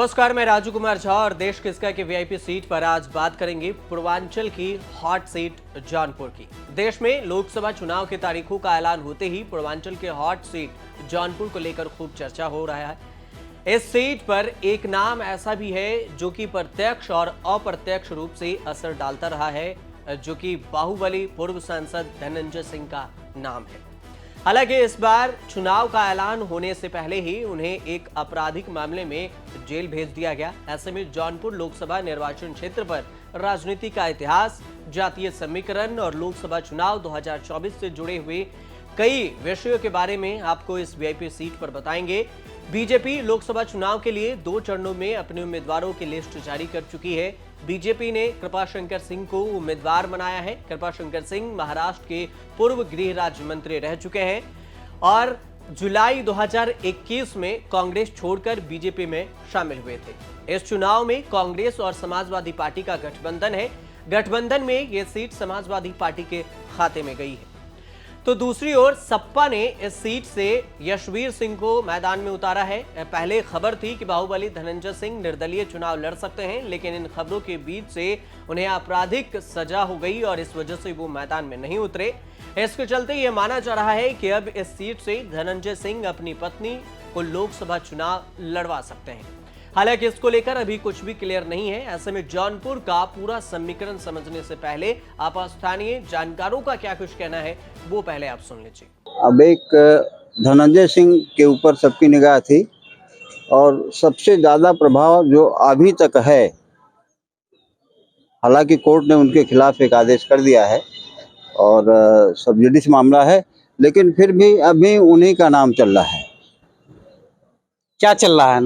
नमस्कार, मैं राजू कुमार झा और देश किसका की वीआईपी सीट पर आज बात करेंगे पूर्वांचल की हॉट सीट जौनपुर की। देश में लोकसभा चुनाव की तारीखों का ऐलान होते ही पूर्वांचल के हॉट सीट जौनपुर को लेकर खूब चर्चा हो रहा है। इस सीट पर एक नाम ऐसा भी है जो कि प्रत्यक्ष और अप्रत्यक्ष रूप से असर डालता रहा है, जो कि बाहुबली पूर्व सांसद धनंजय सिंह का नाम है। हालांकि इस बार चुनाव का ऐलान होने से पहले ही उन्हें एक आपराधिक मामले में जेल भेज दिया गया। ऐसे में जौनपुर लोकसभा निर्वाचन क्षेत्र पर राजनीति का इतिहास, जातीय समीकरण और लोकसभा चुनाव 2024 से जुड़े हुए कई विषयों के बारे में आपको इस वीआईपी सीट पर बताएंगे। बीजेपी लोकसभा चुनाव के लिए 2 चरणों में अपने उम्मीदवारों की लिस्ट जारी कर चुकी है। बीजेपी ने कृपाशंकर सिंह को उम्मीदवार बनाया है। कृपाशंकर सिंह महाराष्ट्र के पूर्व गृह राज्य मंत्री रह चुके हैं और जुलाई 2021 में कांग्रेस छोड़कर बीजेपी में शामिल हुए थे। इस चुनाव में कांग्रेस और समाजवादी पार्टी का गठबंधन है। गठबंधन में यह सीट समाजवादी पार्टी के खाते में गई है। तो दूसरी ओर सपा ने इस सीट से यशवीर सिंह को मैदान में उतारा है। पहले खबर थी कि बाहुबली धनंजय सिंह निर्दलीय चुनाव लड़ सकते हैं, लेकिन इन खबरों के बीच से उन्हें आपराधिक सजा हो गई और इस वजह से वो मैदान में नहीं उतरे। इसके चलते यह माना जा रहा है कि अब इस सीट से धनंजय सिंह अपनी पत्नी को लोकसभा चुनाव लड़वा सकते हैं। हालांकि इसको लेकर अभी कुछ भी क्लियर नहीं है। ऐसे में जौनपुर का पूरा समीकरण समझने से पहले आप स्थानीय जानकारों का क्या कुछ कहना है वो पहले आप सुन लीजिए। अब एक धनंजय सिंह के ऊपर सबकी निगाह थी और सबसे ज़्यादा प्रभाव जो अभी तक है, हालांकि कोर्ट ने उनके खिलाफ एक आदेश कर दिया है और सब जुडिस मामला है, लेकिन फिर भी अभी उन्हीं का नाम चल रहा है। क्या चल रहा है?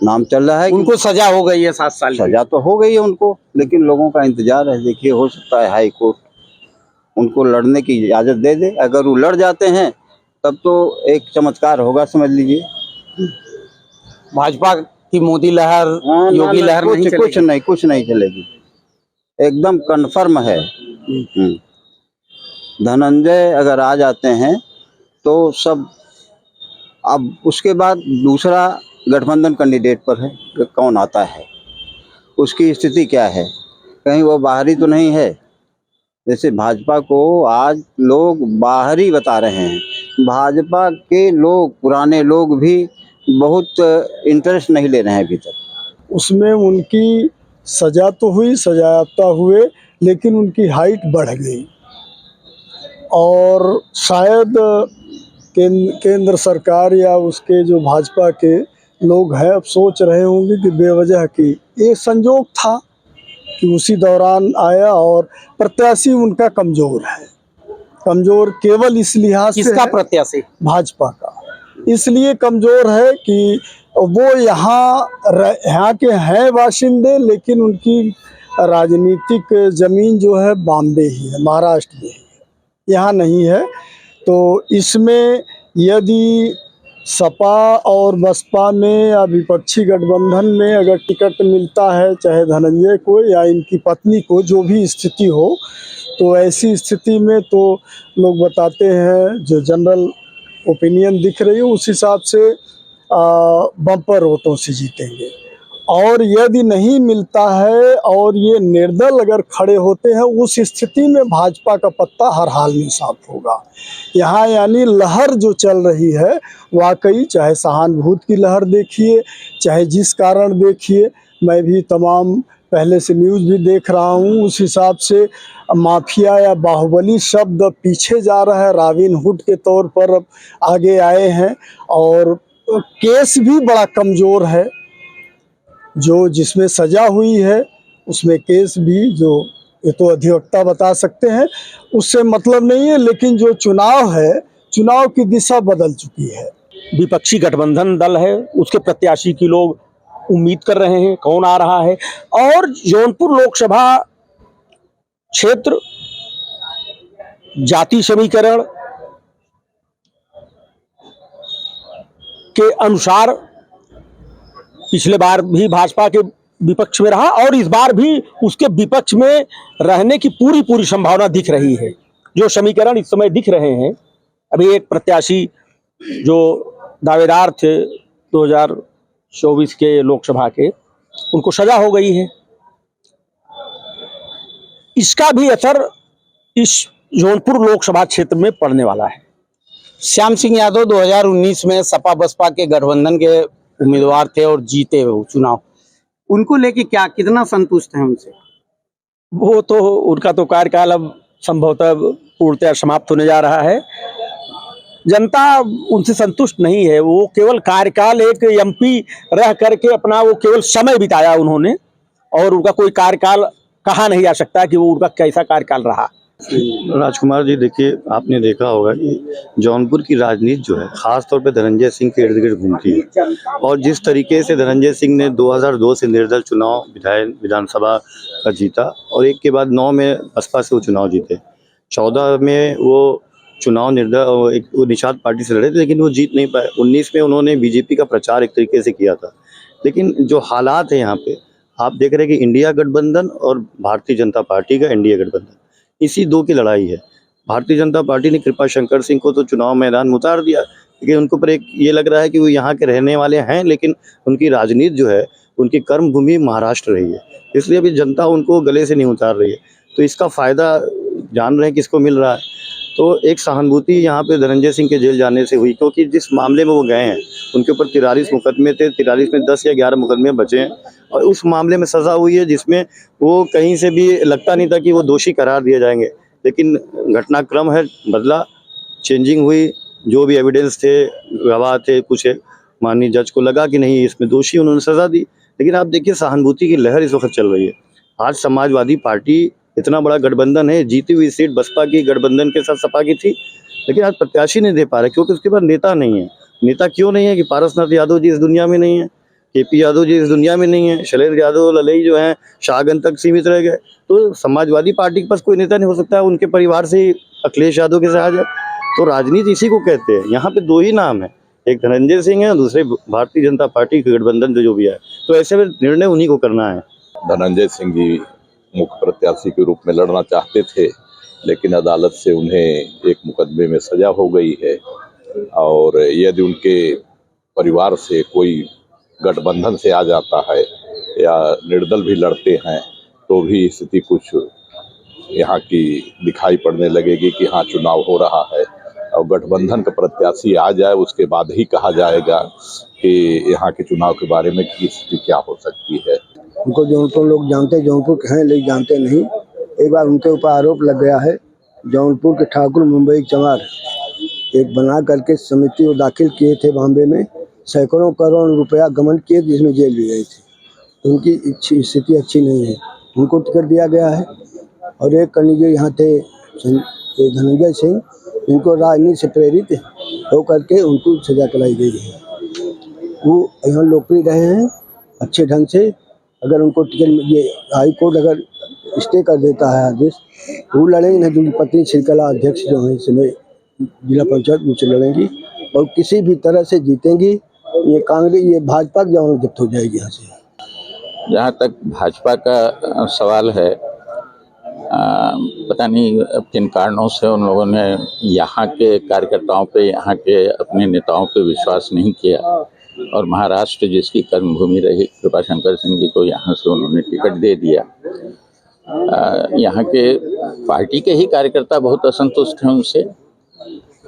नाम चल रहा है। उनको सजा हो गई है 7 साल की। सजा तो हो गई है उनको, लेकिन लोगों का इंतजार है। देखिए, हो सकता है हाई कोर्ट उनको लड़ने की इजाज़त दे दे। अगर वो लड़ जाते हैं तब तो एक चमत्कार होगा, समझ लीजिए। भाजपा की मोदी लहर, योगी लहर कुछ नहीं चलेगी। एकदम कन्फर्म है। धनंजय अगर आ जाते हैं तो सब। अब उसके बाद दूसरा गठबंधन कैंडिडेट पर है कि कौन आता है, उसकी स्थिति क्या है। कहीं वो बाहरी तो नहीं है। जैसे भाजपा को आज लोग बाहरी बता रहे हैं। भाजपा के लोग, पुराने लोग भी बहुत इंटरेस्ट नहीं ले रहे हैं अभी तक। उसमें उनकी सजा तो हुई, सजायाफ्ता हुए, लेकिन उनकी हाइट बढ़ गई और शायद केंद्र सरकार या उसके जो भाजपा के लोग हैं अब सोच रहे होंगे कि बेवजह की ये संजोग था कि उसी दौरान आया और प्रत्याशी उनका कमज़ोर है। कमज़ोर केवल इस लिहाज से किसका प्रत्याशी? भाजपा का इसलिए कमज़ोर है कि वो यहाँ के हैं बाशिंदे, लेकिन उनकी राजनीतिक ज़मीन जो है बॉम्बे ही है, महाराष्ट्र में ही है, यहाँ नहीं है। तो इसमें यदि सपा और बसपा में या विपक्षी गठबंधन में अगर टिकट मिलता है, चाहे धनंजय को या इनकी पत्नी को, जो भी स्थिति हो, तो ऐसी स्थिति में तो लोग बताते हैं, जो जनरल ओपिनियन दिख रही है उस हिसाब से बम्पर वोटों से जीतेंगे। और यदि नहीं मिलता है और ये निर्दल अगर खड़े होते हैं, उस स्थिति में भाजपा का पत्ता हर हाल में साफ होगा। यहाँ यानी लहर जो चल रही है वाकई, चाहे सहानुभूति की लहर देखिए, चाहे जिस कारण देखिए, मैं भी तमाम पहले से न्यूज़ भी देख रहा हूँ, उस हिसाब से माफिया या बाहुबली शब्द पीछे जा रहा है, रॉबिन हुड के तौर पर अब आगे आए हैं। और केस भी बड़ा कमज़ोर है, जो जिसमें सजा हुई है उसमें केस भी, जो ये तो अधिवक्ता बता सकते हैं, उससे मतलब नहीं है। लेकिन जो चुनाव है, चुनाव की दिशा बदल चुकी है। विपक्षी गठबंधन दल है, उसके प्रत्याशी की लोग उम्मीद कर रहे हैं कौन आ रहा है। और जौनपुर लोकसभा क्षेत्र जाति समीकरण के अनुसार पिछले बार भी भाजपा के विपक्ष में रहा और इस बार भी उसके विपक्ष में रहने की पूरी संभावना दिख रही है। जो समीकरण इस समय दिख रहे हैं, अभी एक प्रत्याशी जो दावेदार थे 24 के लोकसभा के, उनको सजा हो गई है। इसका भी असर इस जौनपुर लोकसभा क्षेत्र में पड़ने वाला है। श्याम सिंह यादव 2019 में सपा बसपा के गठबंधन के उम्मीदवार थे और जीते वो चुनाव, उनको लेके क्या कितना संतुष्ट हैं उनसे? वो तो उनका तो कार्यकाल अब संभवतः पूर्णतः समाप्त होने जा रहा है। जनता उनसे संतुष्ट नहीं है। वो केवल कार्यकाल एक एमपी रह करके अपना वो केवल समय बिताया उन्होंने, और उनका कोई कार्यकाल कहा नहीं जा सकता कि वो उनका कैसा कार्यकाल रहा। राजकुमार जी, देखिए आपने देखा होगा कि जौनपुर की राजनीति जो है खास तौर पे धनंजय सिंह के इर्द गिर्द घूमती है, और जिस तरीके से धनंजय सिंह ने 2002 से निर्दल चुनाव विधानसभा का जीता, और एक के बाद 9 में बसपा से वो चुनाव जीते, 14 में वो चुनाव वो निषाद पार्टी से लड़े थे लेकिन वो जीत नहीं पाए। 19 में उन्होंने बीजेपी का प्रचार एक तरीके से किया था। लेकिन जो हालात है यहाँ पे आप देख रहे हैं कि इंडिया गठबंधन और भारतीय जनता पार्टी का एनडीए गठबंधन, इसी दो की लड़ाई है। भारतीय जनता पार्टी ने कृपा शंकर सिंह को तो चुनाव मैदान में उतार दिया, लेकिन उनके ऊपर एक ये लग रहा है कि वो यहाँ के रहने वाले हैं, लेकिन उनकी राजनीति जो है उनकी कर्मभूमि महाराष्ट्र रही है, इसलिए अभी जनता उनको गले से नहीं उतार रही है। तो इसका फ़ायदा जान रहे हैं किसको मिल रहा है। तो एक सहानुभूति यहाँ पे धनंजय सिंह के जेल जाने से हुई, क्योंकि जिस मामले में वो गए हैं उनके ऊपर 43 मुकदमे थे, 43 में 10 या 11 मुकदमे बचे हैं, और उस मामले में सज़ा हुई है जिसमें वो कहीं से भी लगता नहीं था कि वो दोषी करार दिए जाएंगे। लेकिन घटनाक्रम है बदला, चेंजिंग हुई, जो भी एविडेंस थे, गवाह थे, कुछ माननीय जज को लगा कि नहीं इसमें दोषी, उन्होंने सज़ा दी। लेकिन आप देखिए सहानुभूति की लहर इस वक्त चल रही है। आज समाजवादी पार्टी इतना बड़ा गठबंधन है, जीती हुई सीट बसपा की गठबंधन के साथ सपा की थी, लेकिन आज प्रत्याशी नहीं दे पा रहे क्योंकि उसके पास नेता नहीं है। नेता क्यों नहीं है कि पारसनाथ यादव जी इस दुनिया में नहीं है, केपी यादव जी इस दुनिया में नहीं है, शैलेंद्र यादव ललई जो हैं शाहगंज तक सीमित रह गए। तो समाजवादी पार्टी के पास कोई नेता नहीं हो सकता, उनके परिवार से ही अखिलेश यादव के से आ जाए। तो राजनीति इसी को कहते हैं। यहाँ पे दो ही नाम है, एक धनंजय सिंह है, दूसरे भारतीय जनता पार्टी के गठबंधन जो भी है। तो ऐसे में निर्णय उन्हीं को करना है। धनंजय सिंह जी मुख्य प्रत्याशी के रूप में लड़ना चाहते थे, लेकिन अदालत से उन्हें एक मुकदमे में सजा हो गई है, और यदि उनके परिवार से कोई गठबंधन से आ जाता है या निर्दल भी लड़ते हैं तो भी स्थिति कुछ यहाँ की दिखाई पड़ने लगेगी कि हाँ चुनाव हो रहा है, और गठबंधन का प्रत्याशी आ जाए उसके बाद ही कहा जाएगा कि यहाँ के चुनाव के बारे में की स्थिति क्या हो सकती है। उनको जौनपुर लोग जानते, जौनपुर के हैं लेकिन जानते नहीं। एक बार उनके ऊपर आरोप लग गया है, जौनपुर के ठाकुर मुंबई चमार एक बना करके समिति को दाखिल किए थे बॉम्बे में, सैकड़ों करोड़ रुपया गमन किए, जिसमें जेल भी गए थे। उनकी स्थिति अच्छी नहीं है, उनको टिकट दिया गया है। और एक कन्या यहाँ थे धनंजय सिंह, इनको राजनीति से प्रेरित होकर के उनको सजा कराई गई है। वो यहाँ लोकप्रिय रहे हैं अच्छे ढंग से। अगर उनको टिकट, ये हाई कोर्ट अगर स्टे कर देता है आदेश, वो लड़ेंगे, नहीं तो उनकी पत्नी श्रीकला अध्यक्ष जो है इसमें जिला पंचायत उनसे लड़ेंगी और किसी भी तरह से जीतेंगी। ये कांग्रेस, ये भाजपा की जमानत जब्त हो जाएगी यहाँ से। जहाँ तक भाजपा का सवाल है, पता नहीं किन कारणों से उन लोगों ने यहाँ के कार्यकर्ताओं पे, यहाँ के अपने नेताओं पे विश्वास नहीं किया, और महाराष्ट्र जिसकी कर्मभूमि रही कृपा शंकर सिंह जी को यहाँ से उन्होंने टिकट दे दिया। यहाँ के पार्टी के ही कार्यकर्ता बहुत असंतुष्ट हैं उनसे,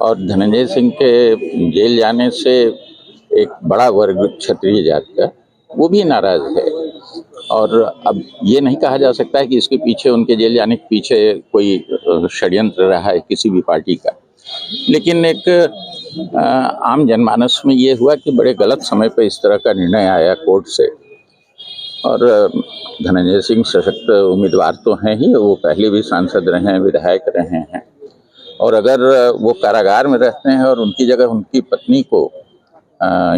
और धनंजय सिंह के जेल जाने से एक बड़ा वर्ग क्षत्रिय जात का वो भी नाराज है। और अब ये नहीं कहा जा सकता है कि इसके पीछे, उनके जेल जाने के पीछे कोई षड्यंत्र रहा है किसी भी पार्टी का, लेकिन एक आम जनमानस में ये हुआ कि बड़े गलत समय पर इस तरह का निर्णय आया कोर्ट से। और धनंजय सिंह सशक्त उम्मीदवार तो हैं ही, वो पहले भी सांसद रहे हैं, विधायक रहे हैं, और अगर वो कारागार में रहते हैं और उनकी जगह उनकी पत्नी को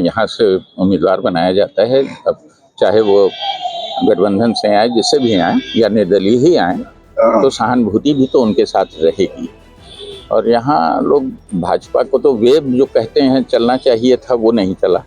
यहाँ से उम्मीदवार बनाया जाता है, अब चाहे वो गठबंधन से आए, जिससे भी आए या निर्दलीय ही आए, तो सहानुभूति भी तो उनके साथ रहेगी। और यहाँ लोग भाजपा को तो वेब जो कहते हैं चलना चाहिए था, वो नहीं चला।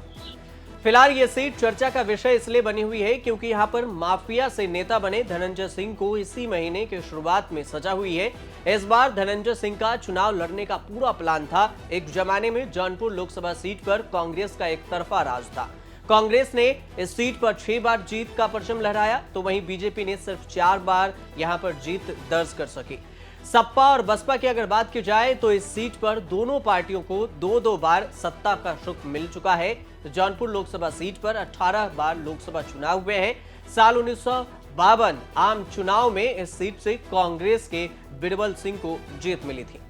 फिलहाल ये सीट चर्चा का विषय इसलिए बनी हुई है क्योंकि यहाँ पर माफिया से नेता बने धनंजय सिंह को इसी महीने की शुरुआत में सजा हुई है। इस बार धनंजय सिंह का चुनाव लड़ने का पूरा प्लान था। एक जमाने में जौनपुर लोकसभा सीट पर कांग्रेस का एक तरफा राज था। कांग्रेस ने इस सीट पर 6 बार जीत का परचम लहराया, तो वहीं बीजेपी ने सिर्फ 4 बार यहां पर जीत दर्ज कर सकी। सपा और बसपा की अगर बात की जाए तो इस सीट पर दोनों पार्टियों को 2-2 बार सत्ता का सुख मिल चुका है। जौनपुर लोकसभा सीट पर 18 बार लोकसभा चुनाव हुए हैं। साल 1952 आम चुनाव में इस सीट से कांग्रेस के बिरबल सिंह को जीत मिली थी।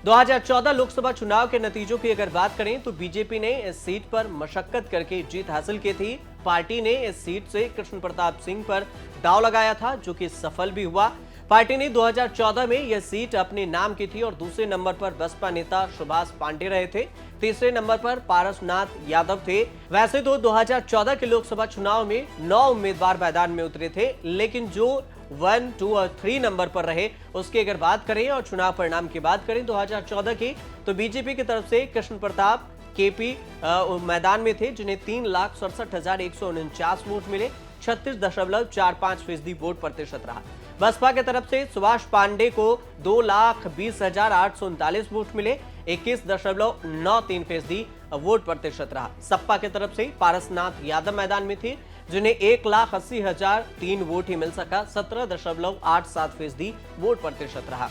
2014 लोकसभा चुनाव के नतीजों की अगर बात करें तो बीजेपी ने इस सीट पर मशक्कत करके जीत हासिल की थी। पार्टी ने इस सीट से कृष्ण प्रताप सिंह पर दांव लगाया था, जो कि सफल भी हुआ। पार्टी ने 2014 में यह सीट अपने नाम की थी और दूसरे नंबर पर बसपा नेता सुभाष पांडे रहे थे। तीसरे नंबर पर पारसनाथ यादव थे। वैसे तो 2014 के लोकसभा चुनाव में 9 उम्मीदवार मैदान में उतरे थे, लेकिन जो 1, 2 और 3 नंबर पर रहे उसकी अगर बात करें और चुनाव परिणाम की बात करें 2014 की, तो बीजेपी की तरफ से कृष्ण प्रताप केपी मैदान में थे, जिन्हें 3,67,149 वोट मिले। 36.45% वोट प्रतिशत रहा। बसपा की तरफ से सुभाष पांडे को 2,20,839 वोट मिले। 21.93% वोट प्रतिशत रहा। सपा की तरफ से पारसनाथ यादव मैदान में थे, जिन्हें 1,80,003 वोट ही मिल सका। 17.87% वोट प्रतिशत रहा।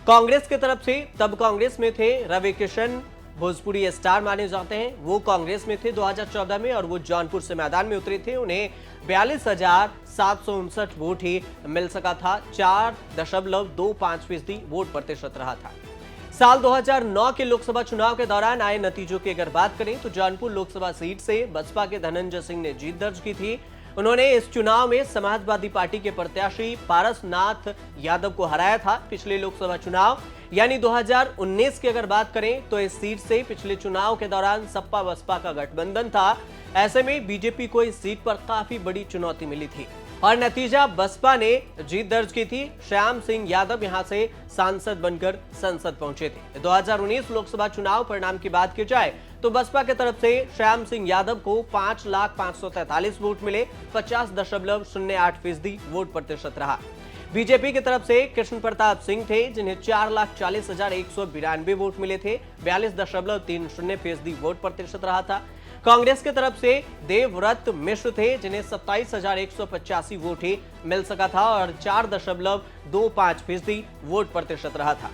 कांग्रेस की तरफ से तब कांग्रेस में थे रवि किशन, भोजपुरी स्टार माने जाते हैं, वो कांग्रेस में थे 2014 में और वो जौनपुर से मैदान में उतरे थे। उन्हें 42,759 वोट ही मिल सका था। 4.25% वोट प्रतिशत रहा था। साल 2009 के लोकसभा चुनाव के दौरान आए नतीजों की अगर बात करें तो जौनपुर लोकसभा सीट से बसपा के धनंजय सिंह ने जीत दर्ज की थी। उन्होंने इस चुनाव में समाजवादी पार्टी के प्रत्याशी पारसनाथ यादव को हराया था। पिछले लोकसभा चुनाव यानी 2019 की अगर बात करें तो इस सीट से पिछले चुनाव के दौरान सपा बसपा का गठबंधन था। ऐसे में बीजेपी को इस सीट पर काफी बड़ी चुनौती मिली थी और नतीजा बसपा ने जीत दर्ज की थी। श्याम सिंह यादव यहां से सांसद बनकर संसद पहुंचे थे। 2019 लोकसभा चुनाव परिणाम की बात की जाए तो बसपा की तरफ से श्याम सिंह यादव को 5,543 वोट मिले। 50.08% वोट प्रतिशत रहा। बीजेपी की तरफ से कृष्ण प्रताप सिंह थे, जिन्हें 4,40,192 वोट मिले थे। 42.30% वोट प्रतिशत रहा था। कांग्रेस की तरफ से देवव्रत मिश्र थे, जिन्हें 27,185 वोट ही मिल सका था और 4.25% वोट प्रतिशत रहा था।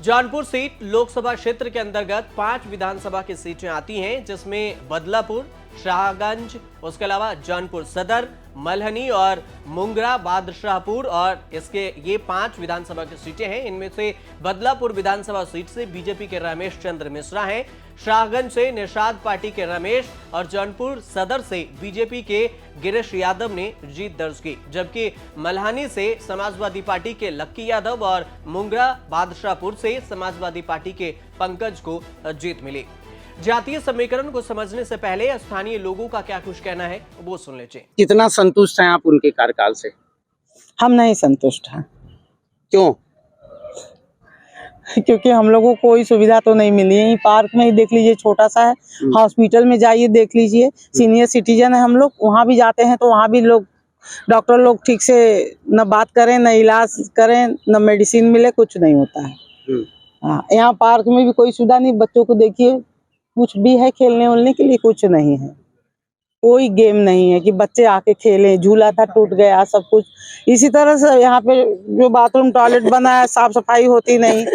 जौनपुर सीट लोकसभा क्षेत्र के अंतर्गत 5 विधानसभा की सीटें आती हैं, जिसमें बदलापुर, शाहगंज, उसके अलावा जौनपुर सदर, मल्हनी और मुंगरा बादशाहपुर और इसके ये 5 विधानसभा की सीटें हैं। इनमें से बदलापुर विधानसभा सीट से बीजेपी के रमेश चंद्र मिश्रा हैं, शाहगंज से निषाद पार्टी के रमेश और जौनपुर सदर से बीजेपी के गिरीश यादव ने जीत दर्ज की, जबकि मल्हानी से समाजवादी पार्टी के लक्की यादव और मुंगरा बादशाहपुर से समाजवादी पार्टी के पंकज को जीत मिली। जातीय समीकरण को समझने से पहले स्थानीय लोगों का क्या कुछ कहना है वो सुन लीजिए। कितना संतुष्ट हैं आप उनके कार्यकाल से? हम नहीं संतुष्ट हैं। क्यों? क्योंकि हम लोगों को कोई सुविधा तो नहीं मिली है। पार्क में ही देख लीजिए, छोटा सा है। हॉस्पिटल में जाइए देख लीजिए, सीनियर सिटीजन है हम लोग, वहाँ भी जाते हैं तो वहाँ भी लोग डॉक्टर लोग ठीक से न बात करें, न इलाज करें, न मेडिसिन मिले, कुछ नहीं होता है। हाँ, यहाँ पार्क में भी कोई सुविधा नहीं। बच्चों को देखिए, कुछ भी है खेलने उलने के लिए कुछ नहीं है। कोई गेम नहीं है कि बच्चे आके खेलें। झूला था टूट गया, सब कुछ। इसी तरह से यहाँ पे जो बाथरूम टॉयलेट बना है, साफ सफाई होती नहीं,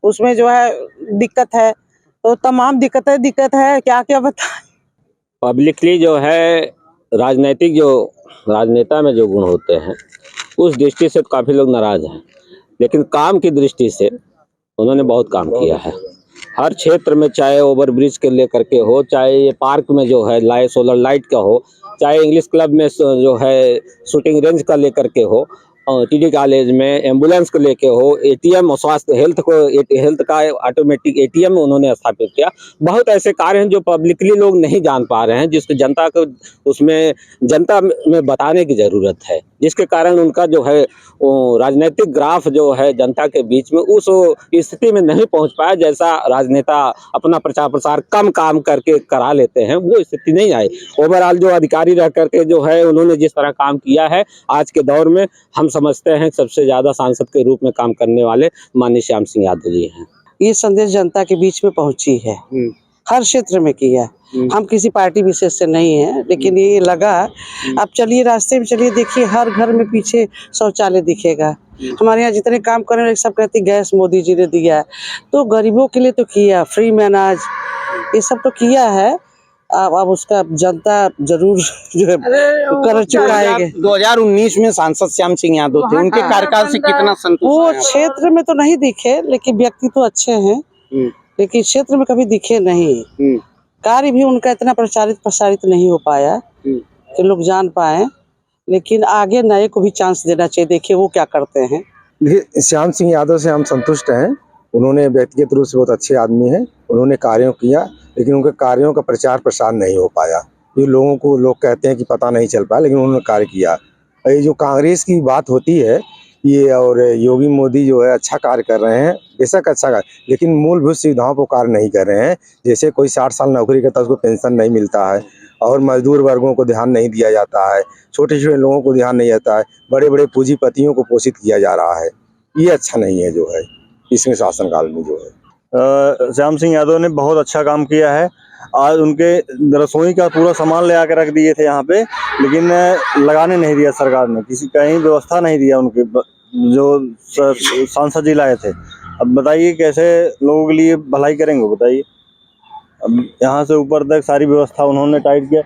उसमें जो है दिक्कत है। तो तमाम दिक्कत है, क्या क्या बताएं। पब्लिकली जो है राजनीतिक जो राजनेता में जो गुण होते हैं उस दृष्टि से तो काफ़ी लोग नाराज हैं, लेकिन काम की दृष्टि से उन्होंने बहुत काम किया है। हर क्षेत्र में, चाहे ओवर ब्रिज के लेकर के हो, चाहे ये पार्क में जो है सोलर लाइट का हो, चाहे इंग्लिश क्लब में जो है शूटिंग रेंज का लेकर के हो, टीडी कॉलेज में एम्बुलेंस को लेके हो, एटीएम स्वास्थ्य हेल्थ का ऑटोमेटिक एटीएम उन्होंने स्थापित किया। बहुत ऐसे कार्य हैं जो पब्लिकली लोग नहीं जान पा रहे हैं, जिसको जनता को उसमें जनता में बताने की ज़रूरत है, जिसके कारण उनका जो है राजनीतिक ग्राफ जो है जनता के बीच में उस स्थिति में नहीं पहुंच पाया जैसा राजनेता अपना प्रचार प्रसार कम काम करके करा लेते हैं, वो स्थिति नहीं आई। ओवरऑल जो अधिकारी रह करके जो है उन्होंने जिस तरह काम किया है आज के दौर में, हम समझते हैं सबसे ज़्यादा सांसद के रूप में काम करने वाले माननीय श्याम सिंह यादव जी हैं। ये संदेश जनता के बीच में पहुंची है। हर क्षेत्र में किया है। हम किसी पार्टी विशेष से नहीं है, लेकिन ये लगा अब चलिए रास्ते में चलिए, देखिए हर घर में पीछे शौचालय दिखेगा। हमारे यहाँ जितने काम कर रहे हैं सब कहते गैस मोदी जी ने दिया है, तो गरीबों के लिए तो किया, फ्री में अनाज ये सब तो किया है। अब उसका जनता जरूर जो है कर चुका है। 2019 में सांसद श्याम सिंह यादव थे, उनके कार्यकाल से कितना संतुष्ट वो हैं आप? क्षेत्र में तो नहीं दिखे, लेकिन व्यक्ति तो अच्छे हैं, लेकिन क्षेत्र में कभी दिखे नहीं। कार्य भी उनका इतना प्रसारित नहीं हो पाया कि लोग जान पाए, लेकिन आगे नए को भी चांस देना चाहिए। देखिए वो क्या करते हैं। देखिए, श्याम सिंह यादव से हम संतुष्ट हैं। उन्होंने व्यक्तिगत रूप से बहुत अच्छे आदमी हैं, उन्होंने कार्यों किया, लेकिन उनके कार्यों का प्रचार प्रसार नहीं हो पाया। ये लोग कहते हैं कि पता नहीं चल पाया, लेकिन उन्होंने कार्य किया। और ये जो कांग्रेस की बात होती है ये, और योगी मोदी जो है अच्छा कार्य कर रहे हैं, बेशक अच्छा कार्य, लेकिन मूलभूत सुविधाओं को कार्य नहीं कर रहे हैं। जैसे कोई 60 साल नौकरी करता है उसको पेंशन नहीं मिलता है, और मजदूर वर्गों को ध्यान नहीं दिया जाता है, छोटे छोटे लोगों को ध्यान नहीं जाता है, बड़े बड़े पूंजीपतियों को पोषित किया जा रहा है। ये अच्छा नहीं है जो है इसमें शासनकाल में जो है। श्याम सिंह यादव ने बहुत अच्छा काम किया है। आज उनके रसोई का पूरा सामान ले आकर रख दिए थे यहाँ पे, लेकिन लगाने नहीं दिया सरकार ने, किसी कहीं व्यवस्था नहीं दिया उनके जो सांसद जी लाए थे। अब बताइए कैसे लोगों के लिए भलाई करेंगे, बताइए। अब यहाँ से ऊपर तक सारी व्यवस्था उन्होंने टाइट किया।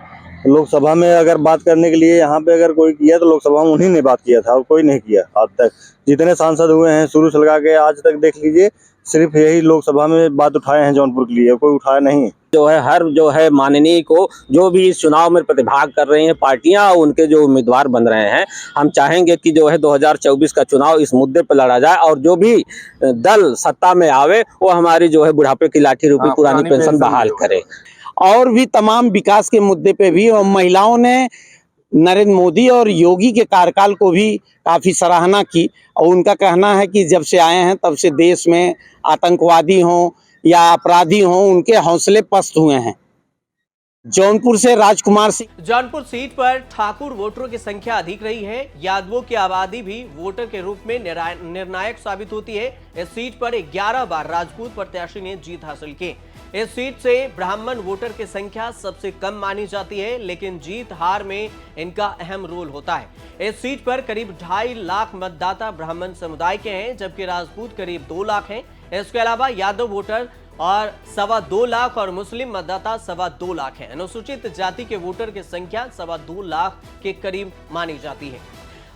लोकसभा में अगर बात करने के लिए यहाँ पे अगर कोई किया तो लोकसभा में उन्हीं ने बात किया था, और कोई नहीं किया आज तक। जितने सांसद हुए हैं शुरू से लगा के आज तक देख लीजिए, सिर्फ यही लोकसभा में बात उठाए हैं जौनपुर के लिए, कोई उठाया नहीं। जो है हर जो है माननीय को जो भी इस चुनाव में प्रतिभाग कर रहे हैं पार्टियां, उनके जो उम्मीदवार बन रहे हैं, हम चाहेंगे कि जो है 2024 का चुनाव इस मुद्दे पर लड़ा जाए, और जो भी दल सत्ता में आवे वो हमारी जो है बुढ़ापे की लाठी रूपी पुरानी पेंशन बहाल करे। और भी तमाम विकास के मुद्दे पे भी, और महिलाओं ने नरेंद्र मोदी और योगी के कार्यकाल को भी काफ़ी सराहना की, और उनका कहना है कि जब से आए हैं तब से देश में आतंकवादी हों या अपराधी हों, उनके हौसले पस्त हुए हैं। जौनपुर से राजकुमार सिंह। जौनपुर सीट पर ठाकुर वोटरों की संख्या अधिक रही है। यादवों की आबादी भी वोटर के रूप में निर्णायक साबित होती है। इस सीट पर 11 बार राजपूत प्रत्याशी ने जीत हासिल की। इस सीट से ब्राह्मण वोटर की संख्या सबसे कम मानी जाती है, लेकिन जीत हार में इनका अहम रोल होता है। इस सीट पर करीब 2.5 लाख मतदाता ब्राह्मण समुदाय के हैं, जबकि राजपूत करीब 2 लाख हैं। इसके अलावा यादव वोटर और 2.25 लाख और मुस्लिम मतदाता 2.25 लाख हैं। अनुसूचित जाति के वोटर की संख्या 2.25 लाख के करीब मानी जाती है।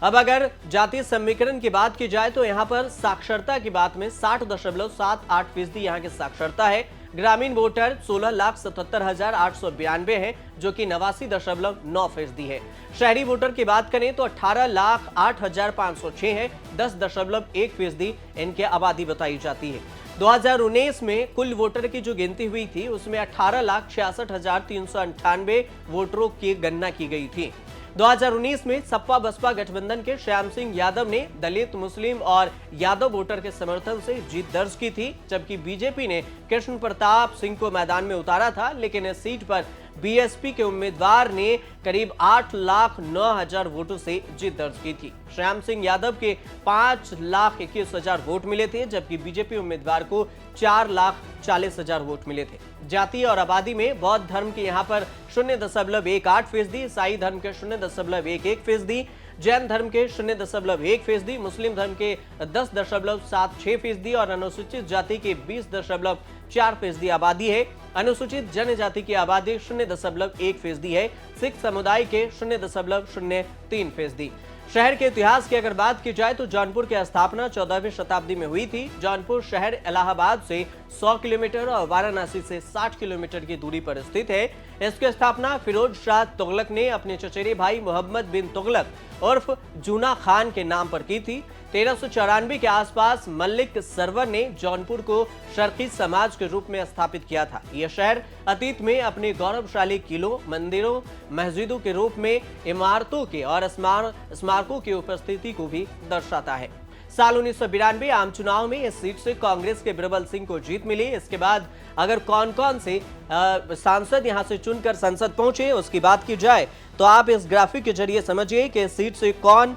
अब अगर जातीय समीकरण की बात की जाए तो यहाँ पर साक्षरता की बात में 60.78% यहाँ की साक्षरता है। ग्रामीण वोटर 16,77,892 है, जो कि 89.9% है। शहरी वोटर की बात करें तो 18,08,506 है, 10.1% इनके आबादी बताई जाती है। 2019 में कुल वोटर की जो गिनती हुई थी उसमें 18,66,398 वोटरों की गणना की गई थी। 2019 में सपा बसपा गठबंधन के श्याम सिंह यादव ने दलित, मुस्लिम और यादव वोटर के समर्थन से जीत दर्ज की थी, जबकि बीजेपी ने कृष्ण प्रताप सिंह को मैदान में उतारा था, लेकिन इस सीट पर बीएसपी के उम्मीदवार ने करीब 8,09,000 वोटों से जीत दर्ज की थी। श्याम सिंह यादव के 5,21,000 वोट मिले थे, जबकि बीजेपी उम्मीदवार को 4,40,000 वोट मिले थे। जाति और आबादी में बौद्ध धर्म के यहाँ पर 0.18%, ईसाई धर्म के 0.11%, जैन धर्म के 0.1%, मुस्लिम धर्म के 10.76% और अनुसूचित जाति के 20.4% आबादी है। अनुसूचित जनजाति की आबादी 0.1% है। सिख समुदाय के 0.03%। शहर के इतिहास की अगर बात की जाए तो जौनपुर की स्थापना 14वीं शताब्दी में हुई थी। जौनपुर शहर इलाहाबाद से 100 किलोमीटर और वाराणसी से 60 किलोमीटर की दूरी पर स्थित है। इसकी स्थापना फिरोज शाह तुगलक ने अपने चचेरे भाई मोहम्मद बिन तुगलक उर्फ जूना खान के नाम पर की थी। 1394 के आसपास मलिक सरवर ने जौनपुर को शर्की समाज के रूप में स्थापित किया था। यह शहर अतीत में अपने गौरवशाली किलों, मंदिरों, मस्जिदों के रूप में इमारतों के और स्मारकों की उपस्थिति को भी दर्शाता है। साल 1992 आम चुनाव में इस सीट से कांग्रेस के बिरबल सिंह को जीत मिली। इसके बाद अगर कौन कौन से सांसद यहां से चुनकर संसद पहुंचे उसकी बात की जाए तो आप इस ग्राफिक के जरिए समझिए कि इस सीट से कौन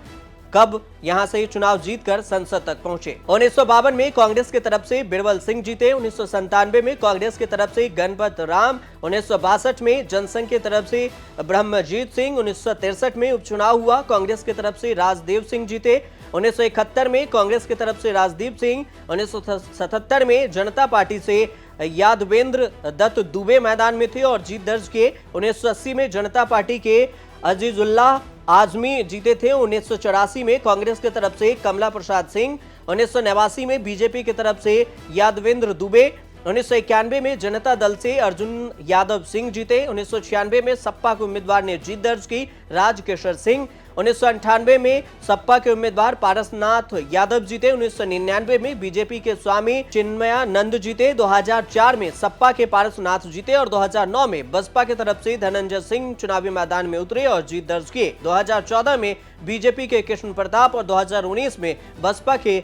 कब यहां से चुनाव जीतकर संसद तक पहुंचे। 1952 में कांग्रेस की तरफ से बिरबल सिंह जीते, 1997 में कांग्रेस की तरफ से गणपत राम, 1962 में जनसंघ की तरफ से ब्रह्मजीत सिंह, 1963 में उपचुनाव हुआ, कांग्रेस की तरफ से राजदेव सिंह जीते, 1971 में कांग्रेस की तरफ से राजदीप सिंह, 1977 में जनता पार्टी से यादवेंद्र दत्त दुबे मैदान में थे और जीत दर्ज किए। 1980 में जनता पार्टी के अजीजुल्लाह आजमी जीते थे। 1984 में कांग्रेस की तरफ से कमला प्रसाद सिंह, 1989 में बीजेपी की तरफ से यादवेंद्र दुबे, 1991 में जनता दल से अर्जुन यादव सिंह जीते। 1996 में सपा के उम्मीदवार ने जीत दर्ज की, राजकिशोर सिंह। 1998 में सपा के उम्मीदवार पारसनाथ यादव जीते। 1999 में बीजेपी के स्वामी चिन्मयानंद जीते। 2004 में सपा के पारसनाथ जीते और 2009 में बसपा की तरफ से धनंजय सिंह चुनावी मैदान में उतरे और जीत दर्ज किए। 2014 में बीजेपी के कृष्ण प्रताप और 2019 में बसपा के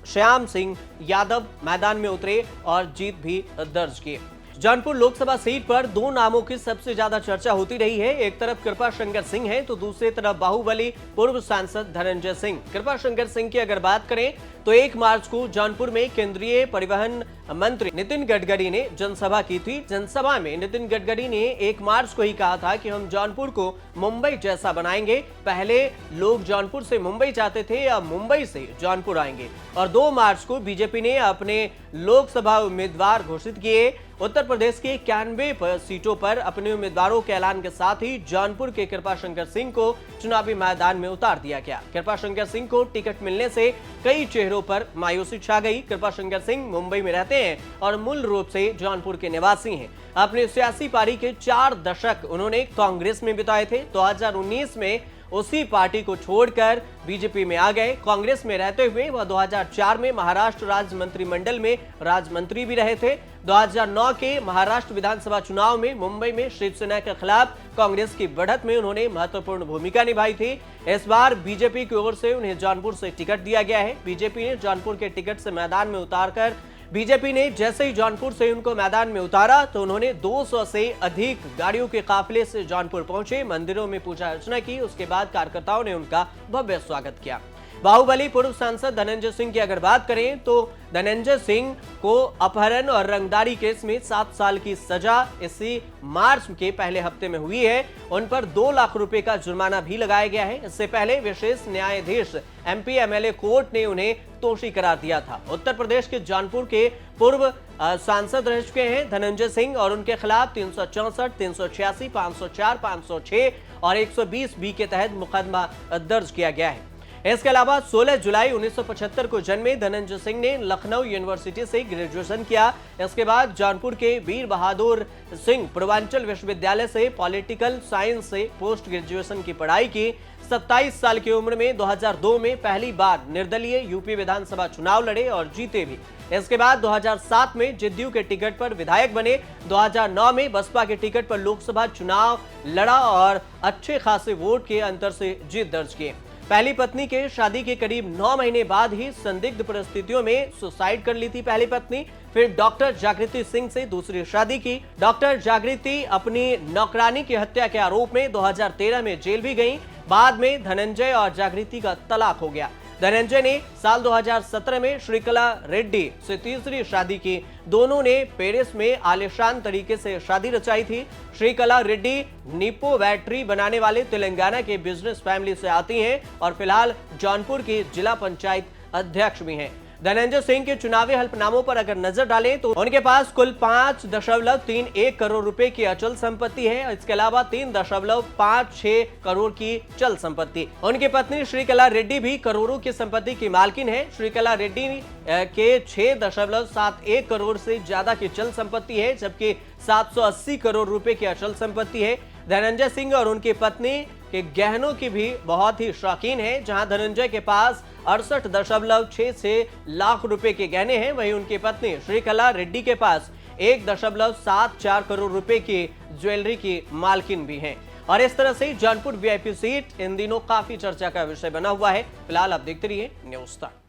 श्याम सिंह यादव मैदान में उतरे और जीत भी दर्ज किए। जौनपुर लोकसभा सीट पर दो नामों की सबसे ज्यादा चर्चा होती रही है। एक तरफ कृपा शंकर सिंह हैं तो दूसरी तरफ बाहुबली पूर्व सांसद धनंजय सिंह। कृपा शंकर सिंह की अगर बात करें तो 1 मार्च को जौनपुर में केंद्रीय परिवहन मंत्री नितिन गडकरी ने जनसभा की थी। जनसभा में नितिन गडकरी ने 1 मार्च को ही कहा था कि हम जौनपुर को मुंबई जैसा बनाएंगे। पहले लोग जौनपुर से मुंबई जाते थे, अब मुंबई से जौनपुर आएंगे। और 2 मार्च को बीजेपी ने अपने लोकसभा उम्मीदवार घोषित किए। उत्तर प्रदेश के 91 सीटों पर अपने उम्मीदवारों के ऐलान के साथ ही जौनपुर के कृपा शंकर सिंह को चुनावी मैदान में उतार दिया गया। कृपा शंकर सिंह को टिकट मिलने से कई चेहरों पर मायूसी छा गई। कृपा शंकर सिंह मुंबई में रहते हैं और मूल रूप से जौनपुर के निवासी हैं। अपनी सियासी पारी के 4 दशक उन्होंने कांग्रेस में बिताए थे। 2019 में उसी पार्टी को छोड़कर बीजेपी में आ गए। कांग्रेस में रहते हुए वह 2004 में महाराष्ट्र राज्य मंत्रिमंडल में राज्य मंत्री भी रहे थे। 2009 के महाराष्ट्र विधानसभा चुनाव में मुंबई में शिवसेना के खिलाफ कांग्रेस की बढ़त में उन्होंने महत्वपूर्ण भूमिका निभाई थी। इस बार बीजेपी की ओर से उन्हें जौनपुर से टिकट दिया गया है। बीजेपी ने जौनपुर के टिकट से मैदान में उतारकर बीजेपी ने जैसे ही जौनपुर से उनको मैदान में उतारा तो उन्होंने 200 से अधिक गाड़ियों के काफिले से जौनपुर पहुंचे, मंदिरों में पूजा अर्चना की। उसके बाद कार्यकर्ताओं ने उनका भव्य स्वागत किया। बाहुबली पूर्व सांसद धनंजय सिंह की अगर बात करें तो धनंजय सिंह को अपहरण और रंगदारी केस में 7 साल की सजा इसी मार्च के पहले हफ्ते में हुई है। उन पर 2 लाख रुपए का जुर्माना भी लगाया गया है। इससे पहले विशेष न्यायाधीश एमपी एमएलए कोर्ट ने उन्हें दोषी करार दिया था। उत्तर प्रदेश के जौनपुर के पूर्व सांसद रह चुके हैं धनंजय सिंह और उनके खिलाफ 364, 386, 504, 506 और 120 बी के तहत मुकदमा दर्ज किया गया है। इसके अलावा 16 जुलाई 1975 को जन्मे धनंजय सिंह ने लखनऊ यूनिवर्सिटी से ग्रेजुएशन किया। इसके बाद जौनपुर के वीर बहादुर सिंह पूर्वांचल विश्वविद्यालय से पॉलिटिकल साइंस से पोस्ट ग्रेजुएशन की पढ़ाई की। 27 साल की उम्र में 2002 में पहली बार निर्दलीय यूपी विधानसभा चुनाव लड़े और जीते भी। इसके बाद 2007 में जदयू के टिकट पर विधायक बने। 2009 में बसपा के टिकट पर लोकसभा चुनाव लड़ा और अच्छे खासे वोट के अंतर से जीत दर्ज किए। पहली पत्नी के शादी के करीब 9 महीने बाद ही संदिग्ध परिस्थितियों में सुसाइड कर ली थी पहली पत्नी। फिर डॉक्टर जागृति सिंह से दूसरी शादी की। डॉक्टर जागृति अपनी नौकरानी की हत्या के आरोप में 2013 में जेल भी गईं। बाद में धनंजय और जागृति का तलाक हो गया। धनंजय ने साल 2017 में श्रीकला रेड्डी से तीसरी शादी की। दोनों ने पेरिस में आलीशान तरीके से शादी रचाई थी। श्रीकला रेड्डी निप्पो बैटरी बनाने वाले तेलंगाना के बिजनेस फैमिली से आती हैं और फिलहाल जौनपुर की जिला पंचायत अध्यक्ष भी हैं। धनंजय सिंह के चुनावी हल्फनामों पर अगर नजर डालें तो उनके पास कुल 5.31 करोड़ रुपए की अचल संपत्ति है। इसके अलावा 3.56 करोड़ की चल संपत्ति। उनकी पत्नी श्रीकला रेड्डी भी करोड़ों की संपत्ति की मालकिन है। श्रीकला रेड्डी के 6.71 करोड़ से ज्यादा की चल संपत्ति है, जबकि 780 करोड़ रुपए की अचल संपत्ति है। धनंजय सिंह और उनकी पत्नी के गहनों की भी बहुत ही शौकीन है। जहां धनंजय के पास 68.66 लाख रुपए के गहने हैं, वहीं उनकी पत्नी श्रीकला रेड्डी के पास 1.74 करोड़ रुपए की ज्वेलरी की मालकिन भी हैं। और इस तरह से जौनपुर वीआईपी सीट इन दिनों काफी चर्चा का विषय बना हुआ है। फिलहाल आप देखते रहिए न्यूज़ तक।